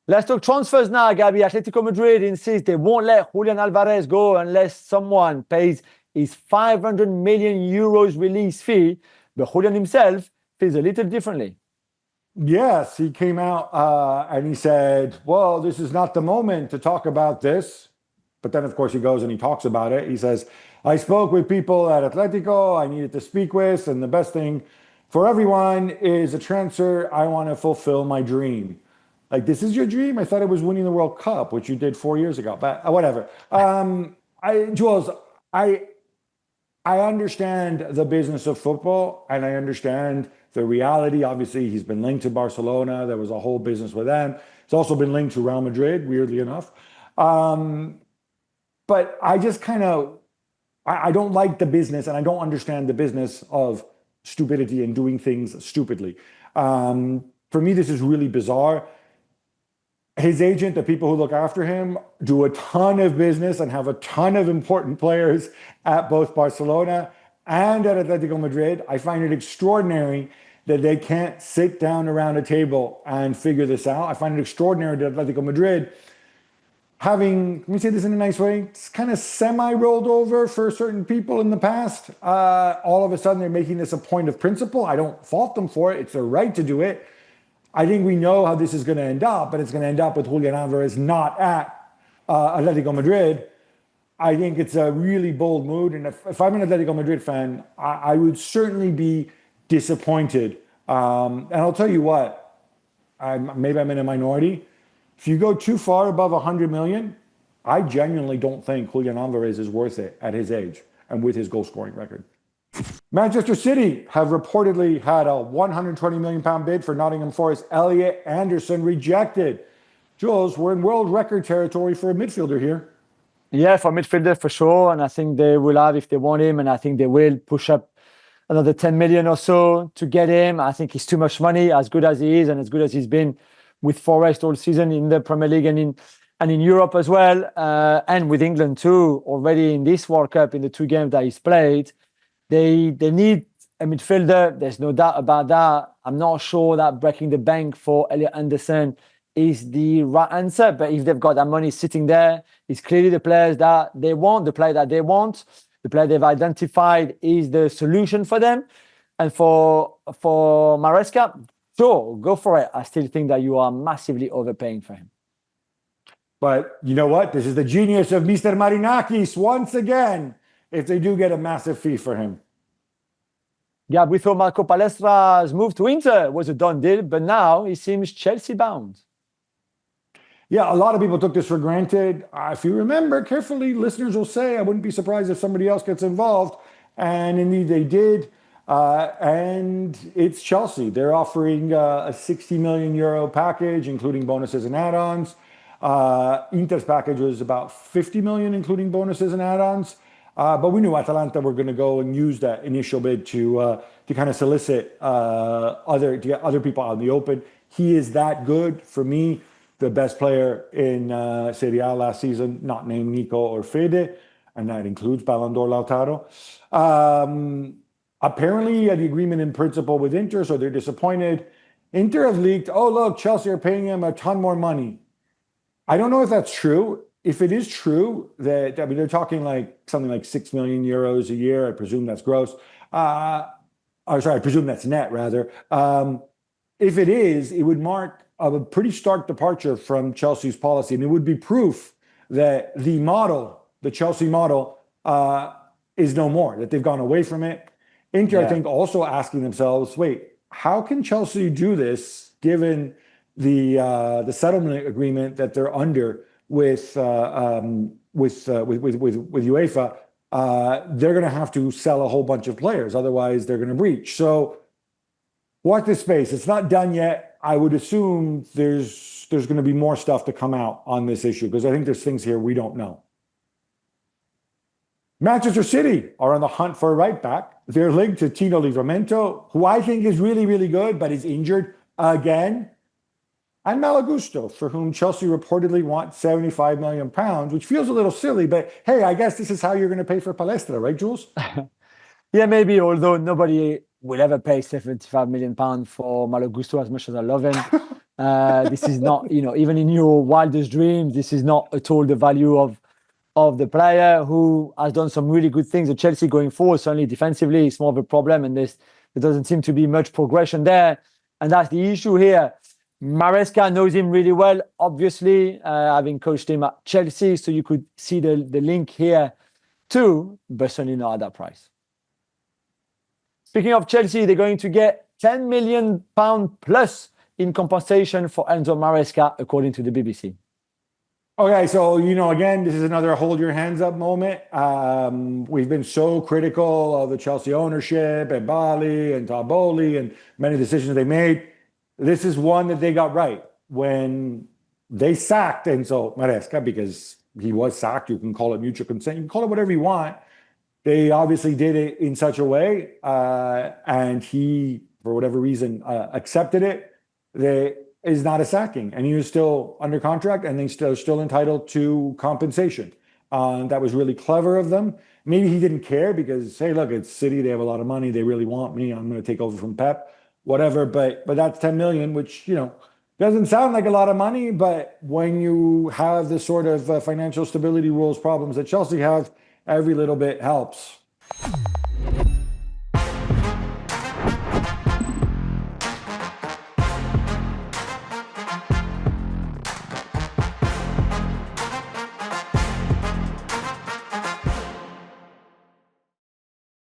Let's talk transfers now, Gabby. Atletico Madrid insists they won't let Julian Alvarez go unless someone pays his 500 million euros release fee. But Julian himself feels a little differently. Yes, he came out and he said, well, this is not the moment to talk about this. But then, of course, he goes and he talks about it. He says, I spoke with people at Atletico I needed to speak with, and the best thing for everyone is a transfer. I want to fulfill my dream. Like, this is your dream? I thought it was winning the World Cup, which you did 4 years ago, but whatever. Jules, I understand the business of football, and I understand the reality. Obviously, he's been linked to Barcelona. There was a whole business with them. He's also been linked to Real Madrid, weirdly enough. But I just I don't like the business, and I don't understand the business of stupidity and doing things stupidly. For me, this is really bizarre. His agent, the people who look after him, do a ton of business and have a ton of important players at both Barcelona and at Atletico Madrid. I find it extraordinary that they can't sit down around a table and figure this out. I find it extraordinary that Atletico Madrid, having, let me say this in a nice way, it's kind of semi-rolled over for certain people in the past. All of a sudden, they're making this a point of principle. I don't fault them for it. It's their right to do it. I think we know how this is going to end up, but it's going to end up with Julian Alvarez not at Atletico Madrid. I think it's a really bold move. And if I'm an Atletico Madrid fan, I would certainly be disappointed. And I'll tell you what, maybe I'm in a minority. If you go too far above 100 million, I genuinely don't think Julian Alvarez is worth it at his age and with his goal scoring record. Manchester City have reportedly had a 120 million pound bid for Nottingham Forest Elliot Anderson rejected. Jules, we're in world record territory for a midfielder here. Yeah, for a midfielder for sure. And I think they will have if they want him. And I think they will push up another 10 million or so to get him. I think he's too much money, as good as he is and as good as he's been with Forest all season in the Premier League and in Europe as well. And with England too, already in this World Cup, in the 2 games that he's played. They need a midfielder. There's no doubt about that. I'm not sure that breaking the bank for Elliot Anderson is the right answer. But if they've got that money sitting there, it's clearly the players that they want, the player that they want, the player they've identified is the solution for them. And for Maresca, sure, go for it. I still think that you are massively overpaying for him. But you know what? This is the genius of Mr. Marinakis once again. If they do get a massive fee for him. Yeah, we thought Marco Palestra's move to Inter was a done deal, but now he seems Chelsea bound. Yeah, a lot of people took this for granted. If you remember carefully, listeners will say, I wouldn't be surprised if somebody else gets involved. And indeed they did. And it's Chelsea. They're offering a 60 million euro package, including bonuses and add-ons. Inter's package was about 50 million, including bonuses and add-ons. But we knew Atalanta were going to go and use that initial bid to kind of solicit to get other people out in the open. He is that good for me, the best player in Serie A last season, not named Nico or Fede, and that includes Ballon d'Or Lautaro. Apparently, the agreement in principle with Inter, so they're disappointed. Inter have leaked, oh look, Chelsea are paying him a ton more money. I don't know if that's true. If it is true that, I mean, they're talking like something like 6 million euros a year. I presume that's gross. I presume that's net rather. If it is, it would mark a pretty stark departure from Chelsea's policy. And it would be proof that the Chelsea model is no more, that they've gone away from it. Inter, I think, also asking themselves, wait, how can Chelsea do this given the settlement agreement that they're under with UEFA? They're going to have to sell a whole bunch of players, otherwise they're going to breach. So watch this space. It's not done yet. I would assume there's going to be more stuff to come out on this issue because I think there's things here we don't know. Manchester City are on the hunt for a right back. They're linked to Tino Livramento, who I think is really, really good, but is injured again. And Malagusto, for whom Chelsea reportedly wants 75 million pounds, which feels a little silly, but hey, I guess this is how you're going to pay for Palestra, right, Jules? Yeah, maybe, although nobody will ever pay 75 million pounds for Malagusto as much as I love him. This is not, even in your wildest dreams, this is not at all the value of the player who has done some really good things at Chelsea going forward. Certainly defensively, it's more of a problem, and there doesn't seem to be much progression there. And that's the issue here. Maresca knows him really well, obviously, having coached him at Chelsea. So you could see the link here too, but certainly not at that price. Speaking of Chelsea, they're going to get £10 million plus in compensation for Enzo Maresca, according to the BBC. Okay, so, again, this is another hold your hands up moment. We've been so critical of the Chelsea ownership and Bali and Taboli and many decisions they made. This is one that they got right when they sacked Enzo Maresca, because he was sacked. You can call it mutual consent. You can call it whatever you want. They obviously did it in such a way, and he, for whatever reason, accepted it. There is not a sacking, and he was still under contract, and they still entitled to compensation. That was really clever of them. Maybe he didn't care because, hey, look, it's City. They have a lot of money. They really want me. I'm going to take over from Pep, whatever. But that's 10 million, which, doesn't sound like a lot of money. But when you have the sort of financial stability rules problems that Chelsea have, every little bit helps.